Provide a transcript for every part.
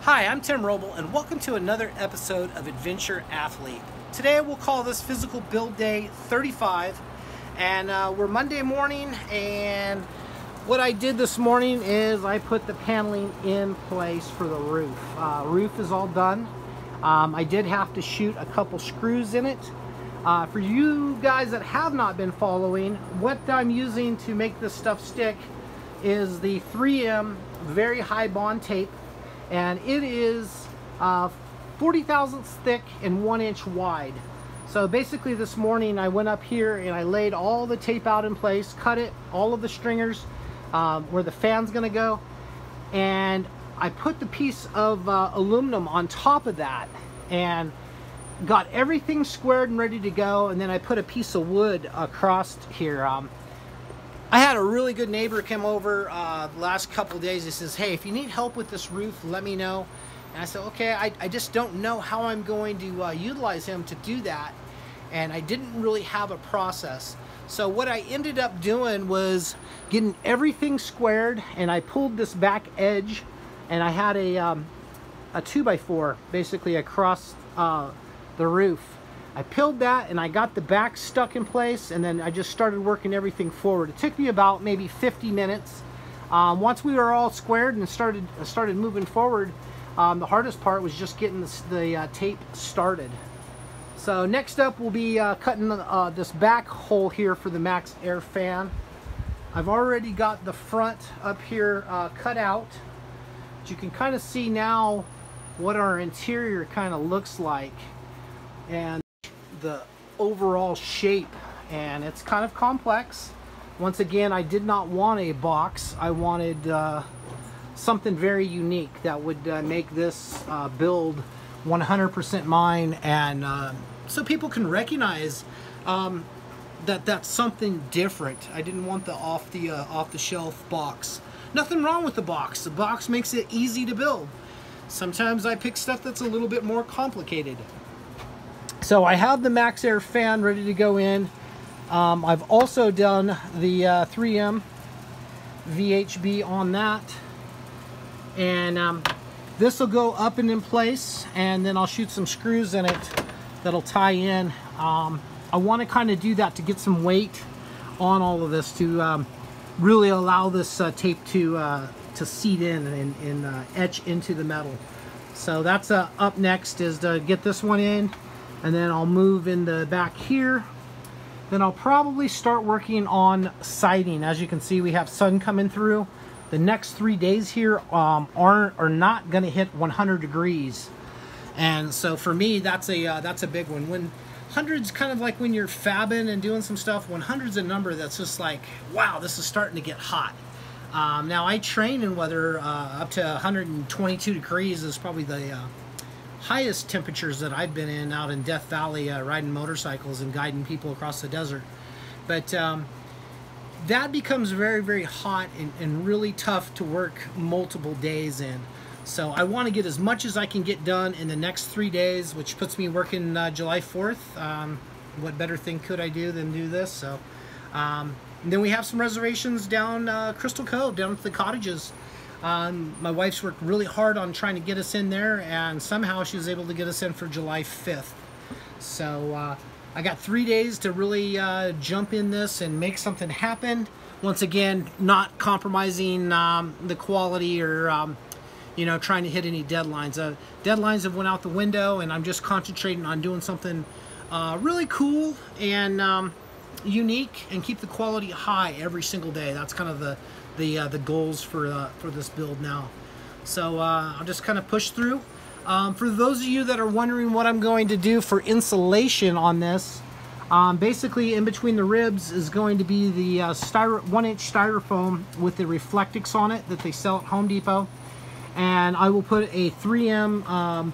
Hi, I'm Tim Roble, and welcome to another episode of Adventure Athlete. Today we'll call this Physical Build Day 35, and we're Monday morning, and what I did this morning is I put the paneling in place for the roof. Roof is all done. I did have to shoot a couple screws in it. For you guys that have not been following, what I'm using to make this stuff stick is the 3M very high bond tape. And it is 40 thousandths thick and 1 inch wide. So basically this morning I went up here and I laid all the tape out in place, cut it, all of the stringers, where the fan's gonna go. And I put the piece of aluminum on top of that and got everything squared and ready to go. And then I put a piece of wood across here. I had a really good neighbor come over the last couple of days. He says, hey, if you need help with this roof, let me know. And I said, okay, I just don't know how I'm going to utilize him to do that. And I didn't really have a process. So what I ended up doing was getting everything squared, and I pulled this back edge, and I had a 2x4 basically across the roof. I peeled that and I got the back stuck in place, and then I just started working everything forward. It took me about maybe 50 minutes. Once we were all squared and started moving forward, the hardest part was just getting the tape started. So next up we'll be cutting this back hole here for the MaxxAir fan. I've already got the front up here cut out. But you can kind of see now what our interior kind of looks like, and the overall shape, and it's kind of complex. Once again, I did not want a box. I wanted something very unique that would make this build 100% mine, and so people can recognize that that's something different. I didn't want the off the shelf box. Nothing wrong with the box. The box makes it easy to build. Sometimes I pick stuff that's a little bit more complicated. So I have the MaxxAir fan ready to go in. I've also done the 3M VHB on that. And this will go up and in place, and then I'll shoot some screws in it that'll tie in. I want to kind of do that to get some weight on all of this to really allow this tape to seat in and etch into the metal. So that's up next, is to get this one in. And then I'll move in the back here. Then I'll probably start working on siding. As you can see, we have sun coming through. The next 3 days here are not going to hit 100 degrees, and so for me that's a big one. When 100's kind of like when you're fabbing and doing some stuff. 100's a number that's just like, wow, this is starting to get hot. Now I train in weather up to 122 degrees is probably the highest temperatures that I've been in out in Death Valley, riding motorcycles and guiding people across the desert. But that becomes very, very hot and really tough to work multiple days in. So I want to get as much as I can get done in the next 3 days, which puts me working July 4th. What better thing could I do than do this? So then we have some reservations down Crystal Cove, down at the cottages. My wife's worked really hard on trying to get us in there, and somehow she was able to get us in for July 5th. So I got 3 days to really jump in this and make something happen. Once again, not compromising the quality or you know, trying to hit any deadlines. Deadlines have went out the window, and I'm just concentrating on doing something really cool and unique, and keep the quality high every single day. That's kind of the goals for this build now. So I'll just kind of push through. For those of you that are wondering what I'm going to do for insulation on this, basically in between the ribs is going to be the 1 inch styrofoam with the Reflectix on it that they sell at Home Depot. And I will put a 3M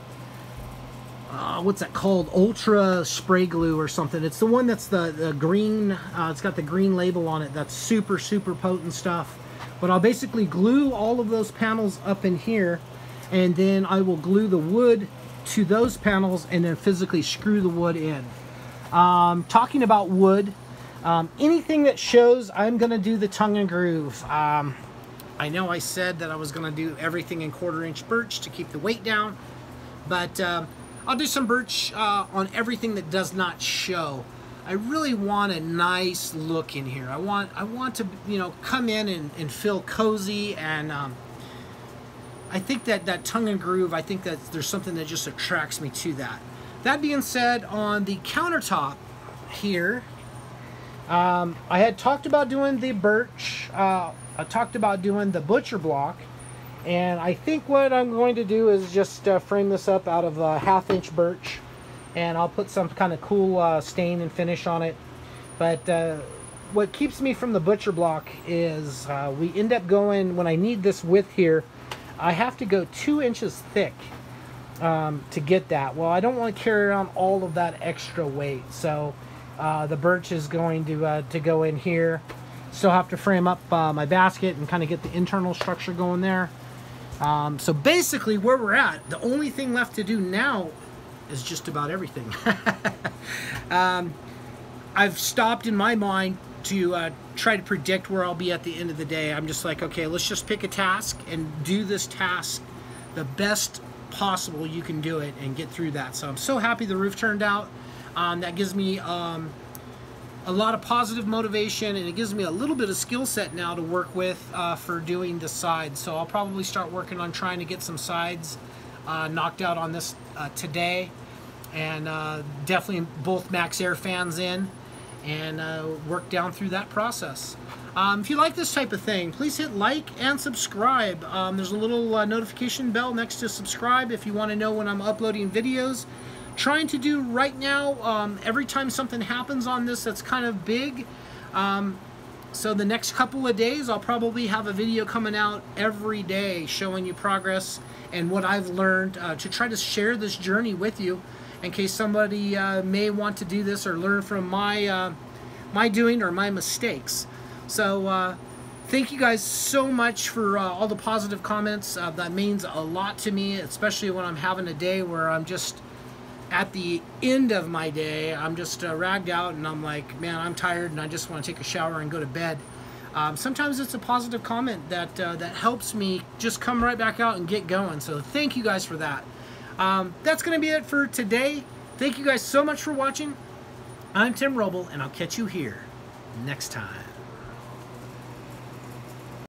what's that called, ultra spray glue or something. It's the one that's the green, it's got the green label on it. That's super potent stuff. But I'll basically glue all of those panels up in here, and then I will glue the wood to those panels and then physically screw the wood in. Talking about wood, anything that shows I'm gonna do the tongue and groove. I know I said that I was going to do everything in 1/4 inch birch to keep the weight down, but I'll do some birch on everything that does not show. I really want a nice look in here. I want to, you know, come in and feel cozy, and I think that tongue and groove, I think that there's something that just attracts me to that. That being said, on the countertop here, I had talked about doing the birch. I talked about doing the butcher block, and I think what I'm going to do is just frame this up out of 1/2 inch birch, and I'll put some kind of cool stain and finish on it. But what keeps me from the butcher block is we end up going, when I need this width here, I have to go 2 inches thick to get that. Well, I don't want to carry around all of that extra weight, so the birch is going to go in here. Still have to frame up my basket and kind of get the internal structure going there. So basically where we're at, the only thing left to do now is just about everything. I've stopped in my mind to try to predict where I'll be at the end of the day. I'm just like, okay, let's just pick a task and do this task the best possible you can do it and get through that. So I'm so happy the roof turned out. That gives me a lot of positive motivation, and it gives me a little bit of skill set now to work with for doing the sides. So I'll probably start working on trying to get some sides knocked out on this today, and definitely both Max Air fans in, and work down through that process. If you like this type of thing, please hit like and subscribe. There's a little notification bell next to subscribe if you want to know when I'm uploading videos. Trying to do right now, every time something happens on this that's kind of big, so the next couple of days I'll probably have a video coming out every day showing you progress and what I've learned, to try to share this journey with you in case somebody may want to do this or learn from my my doing or my mistakes. So thank you guys so much for all the positive comments. That means a lot to me, especially when I'm having a day where I'm just at the end of my day. I'm just ragged out, and I'm like, man, I'm tired and I just want to take a shower and go to bed. Sometimes it's a positive comment that that helps me just come right back out and get going. So thank you guys for that. That's going to be it for today. Thank you guys so much for watching. I'm Tim Roble, and I'll catch you here next time.